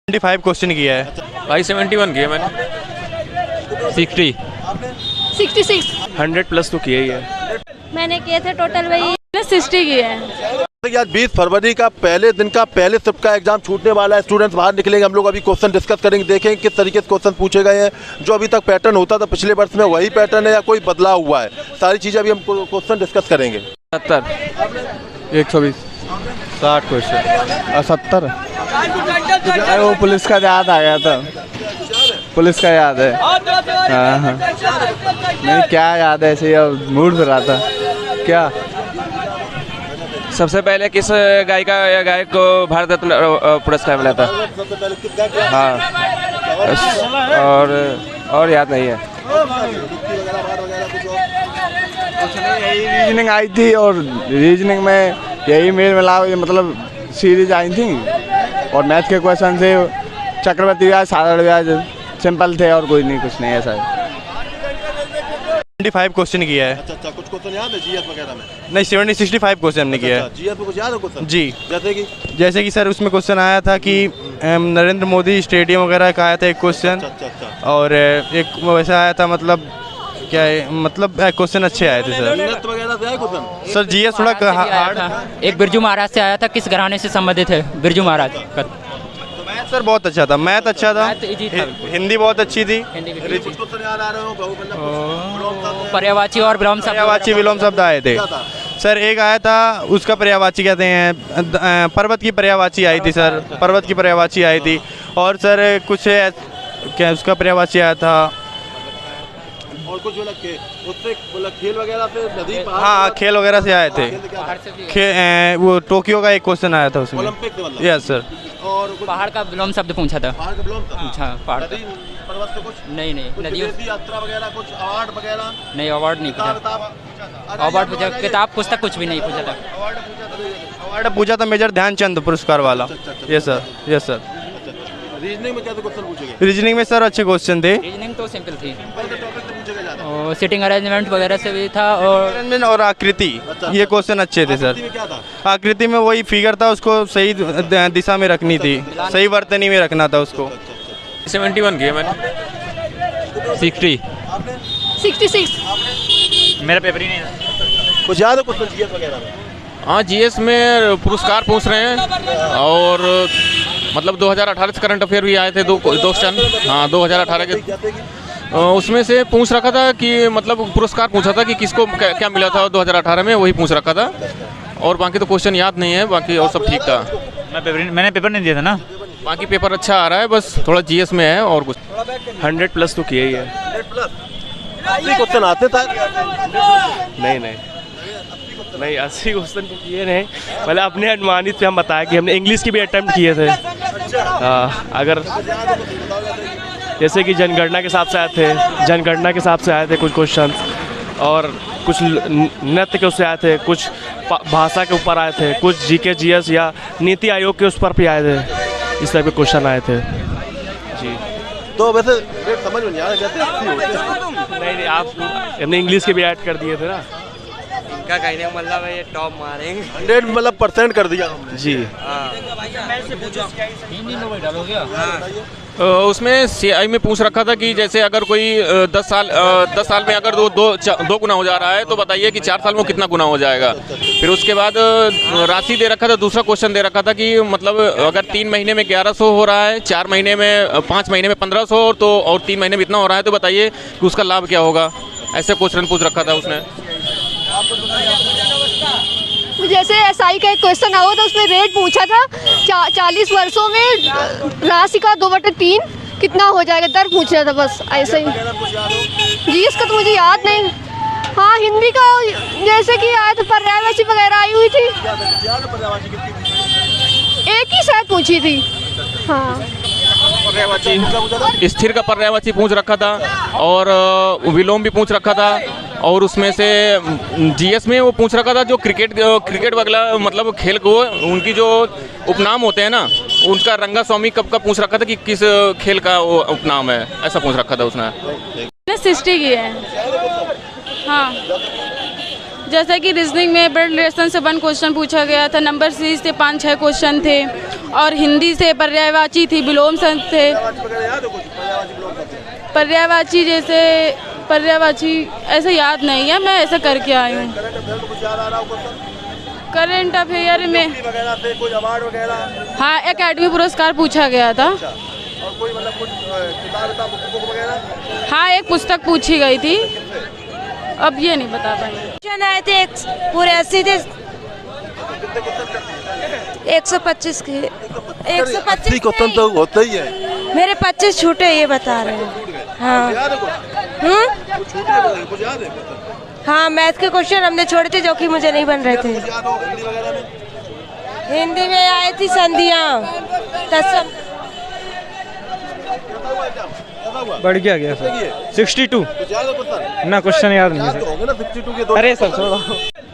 25 question किया है भाई 71 किया मैंने। 60 66 100 प्लस तो किया ही है। मैंने किए थे टोटल वही 60 किए हैं। आज 20 फरवरी का पहले दिन का पहले शिफ्ट का एग्जाम छूटने वाला है। स्टूडेंट्स बाहर निकलेंगे, हम लोग अभी क्वेश्चन डिस्कस करेंगे, देखेंगे किस तरीके से क्वेश्चन पूछे गए हैं। जो अभी तक पैटर्न होता था पिछले वर्ष में वही पैटर्न है या कोई बदलाव हुआ है, सारी चीज़ें अभी हम क्वेश्चन डिस्कस करेंगे। 70 120 60 क्वेश्चन 70 वो पुलिस का याद आ गया था, पुलिस का याद है। हाँ हाँ नहीं क्या याद है, ऐसे ही मूड पे रहा था क्या। सबसे पहले किस गायिका या गायक को भारत रत्न पुरस्कार मिला था? हाँ और याद नहीं है। यही रीजनिंग आई थी और रीजनिंग में यही मेल मिला, मतलब सीरीज आई थी और मैथ के क्वेश्चन थे चक्रवर्ती ब्याज साधारण ब्याज सिंपल थे और कोई नहीं, कुछ नहीं ऐसा है। 25 क्वेश्चन किया है। अच्छा, कुछ क्वेश्चन याद है जीएस वगैरह में? नहीं 65 क्वेश्चन हमने किया है। जीएस में कुछ याद है क्वेश्चन? जी जैसे कि सर उसमें क्वेश्चन आया था कि नरेंद्र मोदी स्टेडियम वगैरह का आया था एक क्वेश्चन। और एक वैसा आया था, मतलब क्या है, मतलब क्वेश्चन अच्छे आए थे सर। सर जीएस थोड़ा हार्ड। एक बिरजू महाराज से आया था, किस घराने से संबंधित है बिरजू महाराज का? मैथ सर बहुत अच्छा था, मैथ अच्छा था, हिंदी बहुत अच्छी थी। पर्यायवाची और विलोम शब्द, पर्यायवाची विलोम शब्द आए थे सर। एक आया था उसका पर्यायवाची कहते हैं, पर्वत की पर्यायवाची आई थी सर, पर्वत की पर्यायवाची आई थी। और सर कुछ क्या उसका पर्यायवाची आया था, और कुछ उससे खेल वगैरह से नदी पहाड़। हाँ खेल वगैरह से आए थे। वो टोक्यो का एक क्वेश्चन आया था उसमें। Yes sir. और पहाड़ का विलोम शब्द पूछा था। पहाड़ का विलोम अच्छा पहाड़ नदी पर्वत से कुछ नहीं नदी यात्रा वगैरह कुछ अवार्ड वगैरह नहीं, अवार्ड नहीं पूछा। अवार्ड पूछा, किताब पुस्तक कुछ भी नहीं पूछा था। अवार्ड पूछा था मेजर ध्यानचंद पुरस्कार वाला। Yes sir, yes sir. Reasoning में क्या क्वेश्चन पूछे गए? रीजनिंग में सर अच्छे क्वेश्चन थे। रीजनिंग तो सिंपल थी और सिटिंग अरेंजमेंट वगैरह से भी था और आकृति, ये क्वेश्चन अच्छे थे सर। आकृति में वही फिगर था, उसको सही दिशा में रखनी थी, सही वर्तनी में रखना था उसको। 71 किया मैंने। 60 66 मेरा पेपर ही नहीं। कुछ याद है क्वेश्चन जीएस वगैरह में? हाँ जीएस में पुरस्कार पूछ रहे हैं और मतलब 2018 से करंट अफेयर भी आए थे दो क्वेश्चन। हाँ 2018 के उसमें से पूछ रखा था कि मतलब पुरस्कार पूछा था कि किसको क्या मिला था 2018 में, वही पूछ रखा था। और बाकी तो क्वेश्चन याद नहीं है, बाकी और सब ठीक था। मैंने पेपर नहीं दिया था ना। बाकी पेपर अच्छा आ रहा है, बस थोड़ा जीएस में है और कुछ। 100 प्लस तो किया ही है। 80 क्वेश्चन आते था? नहीं 80 क्वेश्चन तो किए नहीं, पहले अपने अनुमानित पे हम बताया कि हमने इंग्लिश की भी अटेम्प्ट किए थे। अगर जैसे कि जनगणना के हिसाब से आए थे, जनगणना के हिसाब से आए थे कुछ क्वेश्चन, और कुछ नृत्य के उससे आए थे, कुछ भाषा के ऊपर आए थे, कुछ जीके जीएस या नीति आयोग के उस पर भी आए थे, इस टाइप के क्वेश्चन आए थे जी। तो वैसे समझ में नहीं आ रहा। नहीं आप हमने इंग्लिश के भी ऐड कर दिए थे ना। क्या कहने मतलब ये टॉप मारेंगे 100 मतलब % कर दिया हमने जी। उसमें सीआई में पूछ रखा था कि जैसे अगर कोई 10 साल में अगर दो गुना हो जा रहा है तो बताइए कि 4 साल में कितना गुना हो जाएगा। फिर उसके बाद राशि दे रखा था, दूसरा क्वेश्चन दे रखा था कि मतलब अगर 3 महीने में 1100 हो रहा है, 4 महीने में 5 महीने में 1500 तो और 3 महीने में इतना हो रहा है तो बताइए कि उसका लाभ क्या होगा। ऐसे क्वेश्चन पूछ रखा था उसने। जैसे एसआई का एक क्वेश्चन आया था, उसमें रेट पूछा था 40 वर्षों में राशि का 2/3 कितना हो जाएगा, दर पूछ रहा था, बस ऐसे ही। जी इसका तो मुझे याद नहीं। हाँ हिंदी का जैसे कि आया था, पर्यायवाची वगैरह आई हुई थी, एक ही शायद पूछी थी। हाँ पर्यायवाची, स्थिर का पर्यायवाची पूछ रखा था और विलोम भी पूछ रखा था। और उसमें से जीएस में वो पूछ रखा था जो क्रिकेट वगैरह मतलब खेल को उनकी जो उपनाम होते हैं ना, उनका रंगा स्वामी कब का पूछ रखा था कि किस खेल का वो उपनाम है, ऐसा पूछ रखा था उसने। 60 की है। हाँ जैसे कि रीजनिंग में ब्लड रिलेशन से 1 क्वेश्चन पूछा गया था, नंबर सीरीज से 5-6 क्वेश्चन थे, और हिंदी से पर्यायवाची थी, विलोम संघ थे। पर्यायवाची जैसे पर्यायवाची ऐसे याद नहीं है, मैं ऐसा करके आई हूँ। करंट अफेयर में हाँ एकेडमी पुरस्कार पूछा गया था। हाँ एक पुस्तक पूछी गई थी, अब ये नहीं बता पाएंगे। क्वेश्चन आए थे पूरे 80 थे, 125 के 125 क्वेश्चन तो होता ही है। मेरे 25 छूटे, ये बता रहे हैं। हाँ हाँ मैथ के क्वेश्चन हमने छोड़े थे जो कि मुझे नहीं बन रहे थे। हिंदी में आई थी संधियाँ, बढ़ गया सर 62 ना, क्वेश्चन याद नहीं है। अरे सर छोड़ो।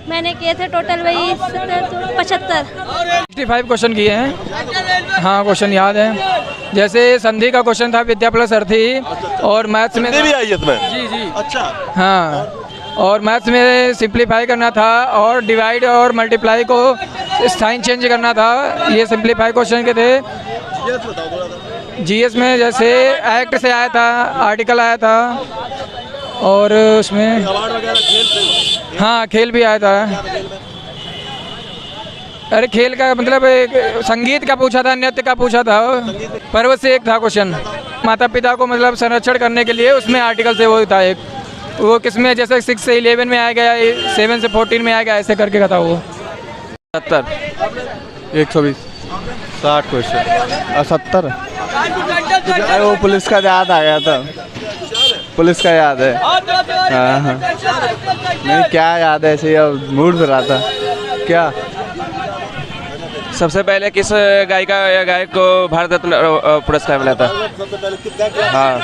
मैंने किए थे टोटल वही 75 65 क्वेश्चन किए हैं। हाँ क्वेश्चन याद है, जैसे संधि का क्वेश्चन था विद्या प्लस अर्थी, और मैथ्स में भी आई इसमें। जी अच्छा हाँ, और मैथ्स में सिंप्लीफाई करना था, और डिवाइड और मल्टीप्लाई को साइन चेंज करना था, ये सिंप्लीफाई क्वेश्चन के थे। जीएस में जैसे एक्ट से आया था, आर्टिकल आया था, और उसमें हाँ खेल भी आया था। अरे खेल का मतलब संगीत का पूछा था, नृत्य का पूछा था, पर्वत से एक था क्वेश्चन, माता पिता को मतलब संरक्षण करने के लिए, उसमें आर्टिकल से वो था एक, वो किसमें जैसे 6 से 11 में आ गया, 7 से 14 में आ गया, ऐसे करके का था वो। 70 120 60 क्वेश्चन 70। वो पुलिस का याद आ गया था, पुलिस का याद है। हाँ हाँ नहीं क्या याद है, ऐसे मूड पे रहा था क्या। सबसे पहले किस गायिका या गायक को भारत रत्न पुरस्कार मिला था? हाँ